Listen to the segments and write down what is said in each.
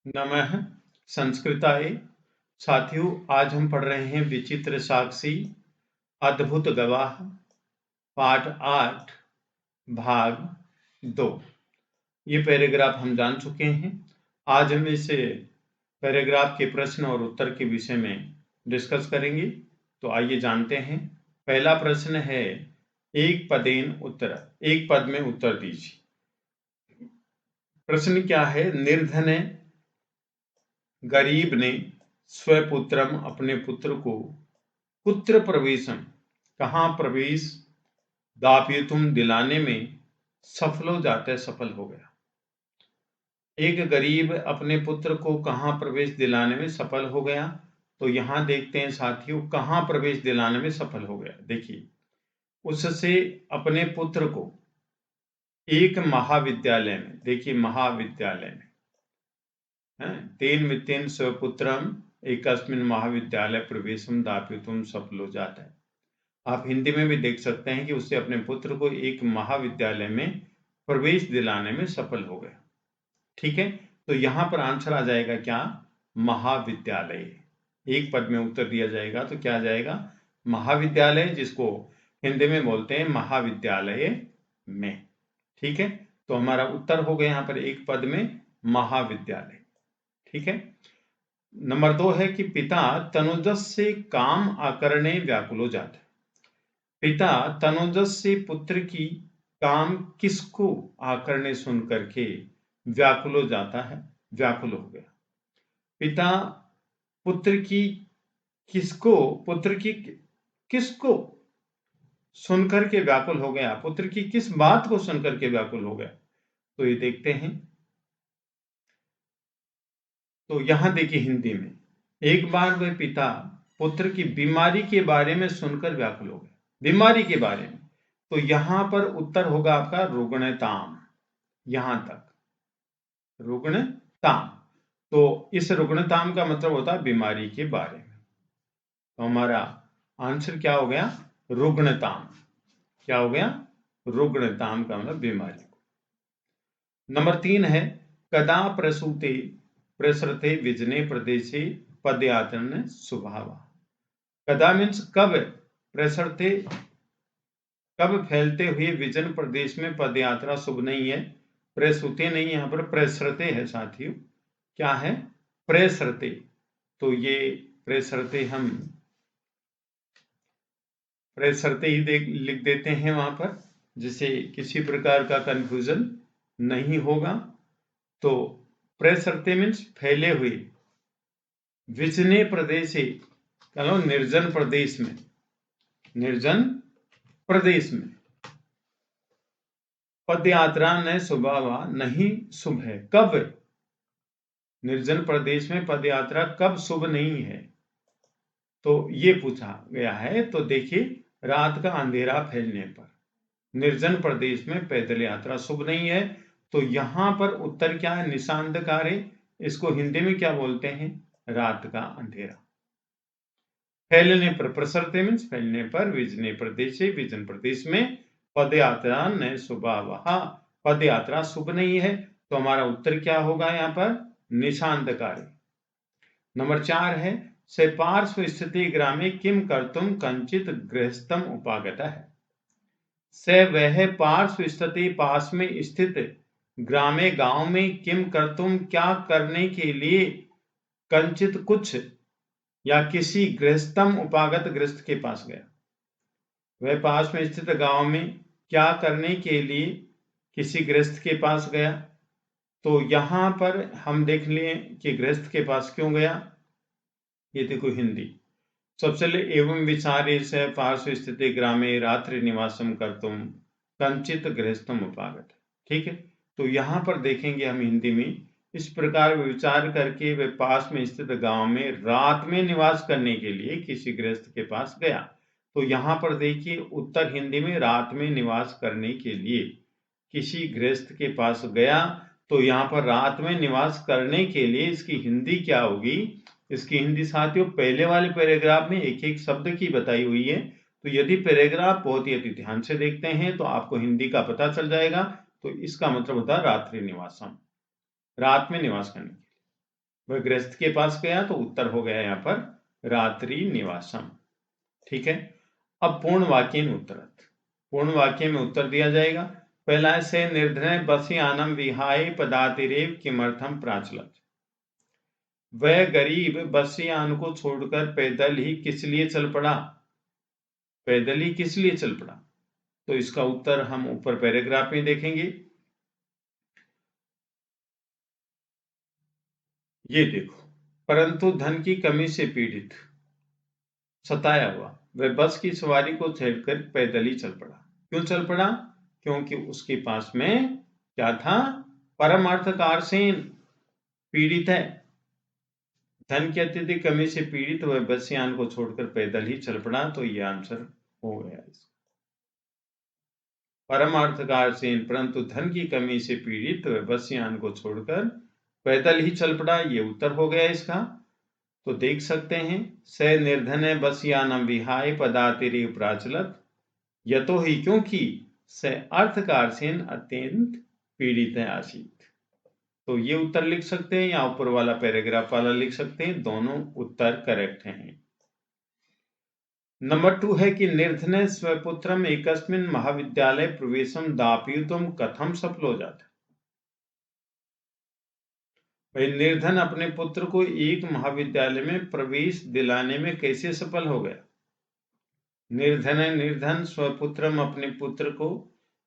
नमः संस्कृताय। साथियों, आज हम पढ़ रहे हैं विचित्र साक्षी अद्भुत गवाह पाठ 8 भाग 2। ये पैराग्राफ हम जान चुके हैं। आज हम इस पैराग्राफ के प्रश्न और उत्तर के विषय में डिस्कस करेंगे। तो आइए जानते हैं। पहला प्रश्न है, एक पद में उत्तर दीजिए। प्रश्न क्या है? निर्धन गरीब ने स्वपुत्रम अपने पुत्र को कुत्र प्रवेशम कहाँ प्रवेश दापयितुम दिलाने में सफल हो गया। एक गरीब अपने पुत्र को कहाँ प्रवेश दिलाने में सफल हो गया। तो यहां देखते हैं साथियों, कहाँ प्रवेश दिलाने में सफल हो गया। देखिए, उससे अपने पुत्र को एक महाविद्यालय में, देखिए महाविद्यालय में तेन मितेन स्वपुत्रम एकस्मिन महाविद्यालय प्रवेशम दापयितुम सफल हो जाता है। आप हिंदी में भी देख सकते हैं कि उससे अपने पुत्र को एक महाविद्यालय में प्रवेश दिलाने में सफल हो गया। ठीक है, तो यहां पर आंसर आ जाएगा क्या? महाविद्यालय। एक पद में उत्तर दिया जाएगा तो क्या आ जाएगा? महाविद्यालय, जिसको हिंदी में बोलते हैं महाविद्यालय में। ठीक है, तो हमारा उत्तर हो गया यहां पर एक पद में महाविद्यालय। ठीक है। नंबर 2 है कि पिता तनुजस से काम आकरणे व्याकुल जाता है। पिता तनुजस से पुत्र की काम किसको आकरणे सुन करके व्याकुल हो जाता है, व्याकुल हो गया। पिता पुत्र की किसको सुनकर के व्याकुल हो गया, पुत्र की किस बात को सुनकर के व्याकुल हो गया। तो ये देखते हैं। तो यहां देखिए हिंदी में, एक बार वह पिता पुत्र की बीमारी के बारे में सुनकर व्याकुल हो गया। बीमारी के बारे में, तो यहां पर उत्तर होगा आपका रुग्णताम। यहां तक रुग्णताम। तो इस रुग्णताम का मतलब होता है बीमारी के बारे में। तो हमारा आंसर क्या हो गया? रुग्णताम। क्या हो गया? रुग्णताम का मतलब बीमारी को। नंबर 3 है, कदा प्रसूते प्रसरते विजने प्रदेशे पदयात्रा स्वभाव। कदा मीन्स कब, प्रसरते कब फैलते हुए विजन प्रदेश में पदयात्रा शुभ नहीं है। प्रसूते नहीं, यहां पर प्रसरते है साथियों। क्या है? प्रसरते। तो ये प्रसरते हम प्रसरते ही लिख देते हैं वहां पर, जिसे किसी प्रकार का कंफ्यूजन नहीं होगा। तो प्रसरते मीन्स फैले हुए, विजने प्रदेश है, निर्जन प्रदेश में, निर्जन प्रदेश में पदयात्रा न सुबह नहीं शुभ है। कब? निर्जन प्रदेश में पदयात्रा कब शुभ नहीं है, तो ये पूछा गया है। तो देखिए, रात का अंधेरा फैलने पर निर्जन प्रदेश में पैदल यात्रा शुभ नहीं है। तो यहां पर उत्तर क्या है? निशांधकारे। इसको हिंदी में क्या बोलते हैं? रात का अंधेरा। फैलने पर, प्रसरते मीन्स फैलने पर, विजने प्रदेश, विजन प्रदेश में पदयात्रा न सुबह, पदयात्रा शुभ नहीं है। तो हमारा उत्तर क्या होगा यहां पर? निशांतकारी। नंबर 4 है, से पार्श्व स्थिति ग्रामे किम कर्तुम कंचित गृहस्थम उपागता है। से वह पार्श्व स्थिति, पास में स्थित, ग्रामे गांव में, किम कर्तुम क्या करने के लिए, कंचित कुछ, या किसी गृहस्थम उपागत गृहस्थ के पास गया। वह पास में स्थित गांव में क्या करने के लिए किसी गृहस्थ के पास गया। तो यहां पर हम देख लें कि गृहस्थ के पास क्यों गया। ये देखो हिंदी, सबसे पहले एवं विचारे से पार्श्व स्थिति ग्रामे रात्रि निवासम कर्तुम कंचित गृहस्थम उपागत। ठीक है, तो यहां पर देखेंगे हम हिंदी में, इस प्रकार विचार करके वे पास में स्थित गांव में रात में निवास करने के लिए किसी गृहस्थ के पास गया। तो यहां पर देखिए उत्तर हिंदी में रात में निवास करने के लिए किसी गृहस्थ के पास गया। तो यहाँ पर रात में निवास करने के लिए इसकी हिंदी क्या होगी? इसकी हिंदी साथियों पहले वाले पैराग्राफ में एक एक शब्द की बताई हुई है। तो यदि पैराग्राफ बहुत ही अति ध्यान से देखते हैं तो आपको हिंदी का पता चल जाएगा। तो इसका मतलब होता है रात्रि निवासम, रात में निवास करने के लिए। वह गृहस्थ के पास गया, तो उत्तर हो गया यहाँ पर रात्रि निवासम। ठीक है, अब पूर्ण वाक्य में उत्तरत। पूर्ण वाक्य में उत्तर दिया जाएगा। पहला है से निर्धने बसयानम विहाय पदातिरेव किमर्थम प्राचलत। वह गरीब बसयान को छोड़कर पैदल ही किस लिए चल पड़ा? पैदल ही किस लिए चल पड़ा? तो इसका उत्तर हम ऊपर पैराग्राफ में देखेंगे। ये देखो, परंतु धन की कमी से पीड़ित सताया हुआ वह बस की सवारी को छेड़कर पैदल ही चल पड़ा। क्यों चल पड़ा? क्योंकि उसके पास में क्या था? परमार्थकार सेन, पीड़ित है। धन की अत्यधिक कमी से पीड़ित वह बसयान को छोड़कर पैदल ही चल पड़ा, तो ये आंसर हो गया इसका। परमार्थकार सेन परंतु धन की कमी से पीड़ित वह बसयान को छोड़कर पैदल ही चल पड़ा, ये उत्तर हो गया इसका। तो देख सकते हैं, स निर्धने बसयानम विहाय पदातिरेव प्राचलत, यतो ही क्योंकि स अर्थकार सेन अत्यंत पीड़ित है आसीत। तो ये उत्तर लिख सकते हैं या ऊपर वाला पैराग्राफ वाला लिख सकते हैं, दोनों उत्तर करेक्ट हैं। नंबर 2 है कि निर्धने स्वपुत्रम एकस्मिन् महाविद्यालय प्रवेशम दापयितुम कथम सफलो जाता। भाई निर्धन अपने पुत्र को एक महाविद्यालय में प्रवेश दिलाने में कैसे सफल हो गया? निर्धन स्वपुत्रम अपने पुत्र को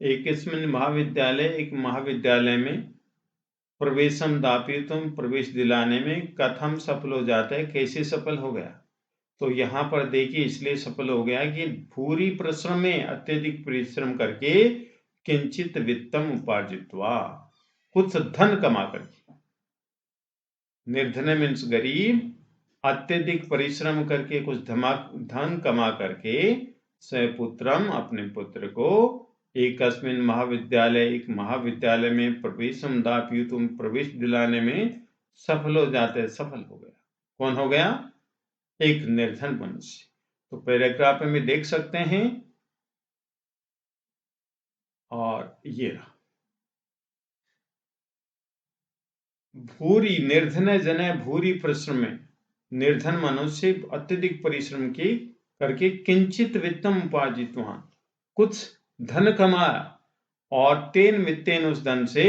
एकस्मिन् महाविद्यालय, एक महाविद्यालय में प्रवेशम दापयितुम प्रवेश दिलाने में कथम सफल हो जाता है, कैसे सफल हो गया? तो यहाँ पर देखिए, इसलिए सफल हो गया कि भूरी परिश्रम में, अत्यधिक परिश्रम करके किंचित वित्तम उपार्जित्वा, कुछ धन कमा करके। निर्धन मीन्स गरीब, अत्यधिक परिश्रम करके कुछ धन कमा करके स्वपुत्रम अपने पुत्र को एकस्मिन् महाविद्यालय, एक महाविद्यालय में प्रवेशम दापयितुम प्रवेश दिलाने में सफल हो जाते, सफल हो गया। कौन हो गया? एक निर्धन मनुष्य। तो पैराग्राफ में देख सकते हैं, और ये रहा भूरी निर्धन जने भूरी परिश्रम में, निर्धन मनुष्य अत्यधिक परिश्रम की करके किंचित वित्तम उपार्जितवान, कुछ धन कमाया, और तेन वित्तेन उस धन से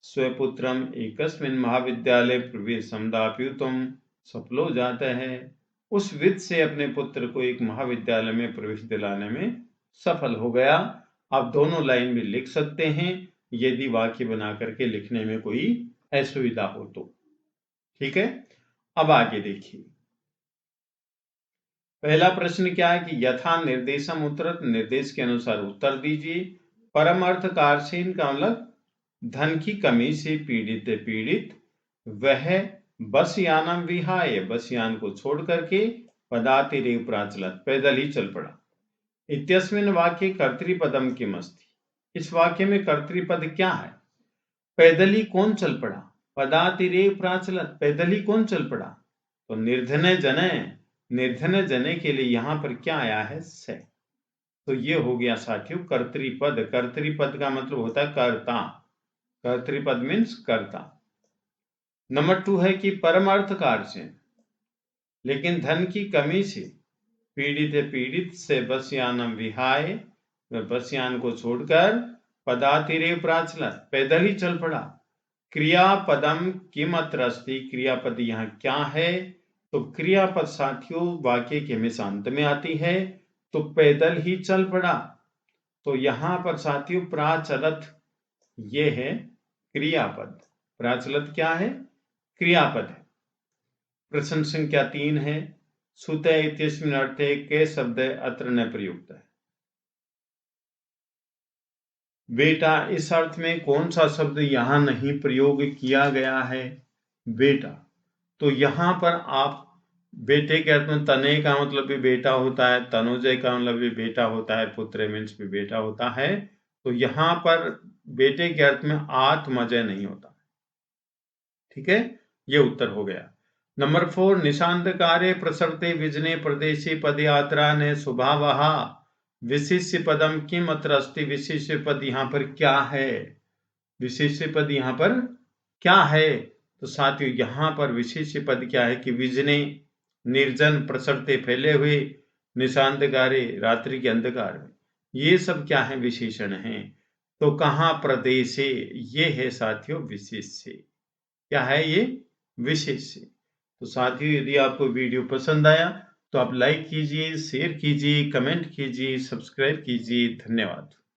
स्वपुत्रम एकस्मिन् महाविद्यालय प्रवेशम दापयितुम सफल हो जाता है। उस वित्त से अपने पुत्र को एक महाविद्यालय में प्रवेश दिलाने में सफल हो गया। आप दोनों लाइन में लिख सकते हैं, यदि वाक्य बना करके लिखने में कोई असुविधा हो तो। ठीक है, अब आगे देखिए। पहला प्रश्न क्या है कि यथा निर्देशम उत्तरत, निर्देश के अनुसार उत्तर दीजिए। परम अर्थ कारसेन का मतलब धन की कमी से पीड़ित वह बसयानम विहाय, बसयान को छोड़ करके पदातिरेव प्राचलत, पैदल ही चल पड़ा। इत्यस्मिन् वाक्ये कर्तृपदम किम अस्ति, इस वाक्य में कर्तृपद क्या है? पैदल ही कौन चल पड़ा? पदातिरेव प्राचलत, पैदल ही कौन चल पड़ा? तो निर्धने जने, निर्धने जने के लिए यहां पर क्या आया है? से। तो ये हो गया साथियों कर्तृपद। कर्तृपद का मतलब होता है कर्ता। कर्तृपद मीन्स कर्ता। नंबर 2 है कि परमार्थ कार्य से, लेकिन धन की कमी से पीड़ित से बसयानम विहाय, बसयान को छोड़कर पदातिरेव प्राचलत, पैदल ही चल पड़ा। क्रियापदम किम अत्र अस्ति, क्रियापद यहाँ क्या है? तो क्रियापद साथियों वाक्य के हमेशा अंत में आती है, तो पैदल ही चल पड़ा। तो यहां पर साथियों प्राचलत ये है क्रियापद। प्राचलत क्या है? क्रियापद है। प्रश्न संख्या 3 है, सुत इत्यस्मिन् अर्थे के शब्द अत्र न प्रयुक्त है। बेटा, इस अर्थ में कौन सा शब्द यहां नहीं प्रयोग किया गया है? बेटा, तो यहां पर आप बेटे के अर्थ में तने का मतलब भी बेटा होता है, तनुजय का मतलब भी बेटा होता है, पुत्र मीन्स भी बेटा होता है। तो यहां पर बेटे के अर्थ में आत्मजय नहीं होता। ठीक है, ये उत्तर हो गया। नंबर 4, निशांत कार्य प्रसरते विजने प्रदेशे पदयात्रा ने स्वभावः विशिष्य पदम किम अत्र अस्ति, विशिष्य पद यहाँ पर क्या है? विशिष्य पद यहाँ पर क्या है? तो साथियों यहाँ पर विशेष्य पद क्या है कि विजने, निर्जन, प्रसरते, फैले हुए, निशांतकारे, रात्रि के अंधकार में, ये सब क्या है विशेषण हैं। तो कहाँ प्रदेशे, ये है साथियों विशेष्य। क्या है ये विशेष्य। तो साथियों यदि आपको वीडियो पसंद आया तो आप लाइक कीजिए, शेयर कीजिए, कमेंट कीजिए, सब्सक्राइब कीजिए। धन्यवाद।